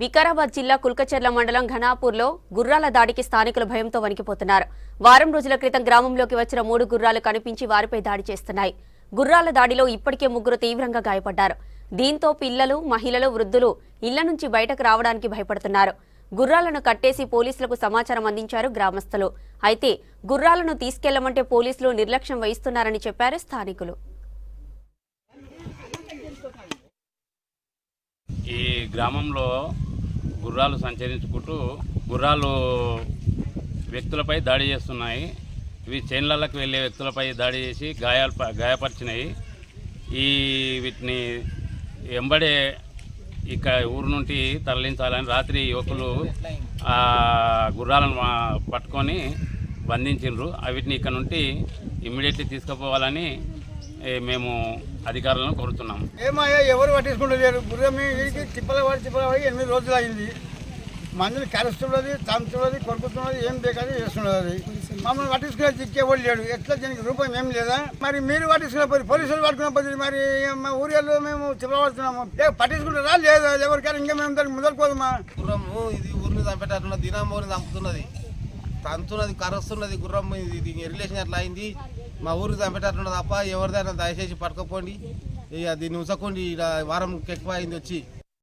వికారాబాద్ జిల్లా కుల్కచర్ల మండలం ఘనాపూర్లో గుర్రాల దాడికి స్థానికులు భయంతో వణికిపోతున్నారు. వారం రోజుల క్రితం గ్రామంలోకి వచ్చిన 3 గుర్రాలు కనిపించి వారిపై దాడి చేస్తున్నాయి. గుర్రాల దాడిలో ఇప్పటికే 3 తీవ్రంగా గాయపడ్డారు. దీంతో పిల్లలు, మహిళలు, వృద్ధులు ఇళ్ల నుంచి బయటకు రావడానికి భయపడుతున్నారు. గుర్రాలను కట్టేసి పోలీసులకు సమాచారం అందించారు గ్రామస్తులు. అయితే గుర్రాలను తీసుకెళ్లమంటే పోలీసులు నిర్లక్ష్యం వహిస్తున్నారని చెప్పారు స్థానికులు. ఈ గ్రామంలో గుర్రాలు సంచరించుకుంటూ గుర్రాలు వ్యక్తులపై దాడి చేస్తున్నాయి. ఇవి చేన్లలకు వెళ్ళే వ్యక్తులపై దాడి చేసి గాయపరిచినాయి. వీటిని వెంబడే ఇక ఊరు నుండి తరలించాలని రాత్రి యువకులు గుర్రాలను పట్టుకొని బంధించిండ్రు. వీటిని ఇక్కడ నుండి ఇమ్మీడియట్లీ తీసుకుపోవాలని మేము అధికారులను కోరుతున్నాము. ఏమయ్యా ఎవరు పట్టించుకుంటలేరు. గుర్రం తిప్పలవాడి 8 రోజులు అయింది. మందులు కరుస్తున్నది, తంతున్నది, కొరుకుతున్నది, ఏం బేకాదు చేస్తున్నది. మమ్మల్ని పట్టించుకునే దిక్కేవాళ్ళు లేడు. ఎట్లా దీనికి రూపం ఏం లేదా? మరి మీరు పట్టించుకున్న పోయి పోలీసులు పట్టుకున్న పోయి మరి మా ఊరిలో మేము తిప్పబడుతున్నాము. పట్టించుకుంటారా లేదా? ఎవరికైనా ఇంకా మేము దానికి ముదలుకోదమ్మా. గుర్రము ఇది ఊరిని చంపేటట్టున్నది, దినామూరిని చంపుతున్నది, తంతున్నది, కరుస్తున్నది. గుర్రం దీని రిలేషన్ ఎట్లా అయింది? మా ఊరికి చంపేటట్టున్నది తప్ప ఎవరిదైనా దయచేసి పట్టుకోపోండి. ఇక దీన్ని ఉంచకండి. వారం ఎక్కువ అయింది వచ్చి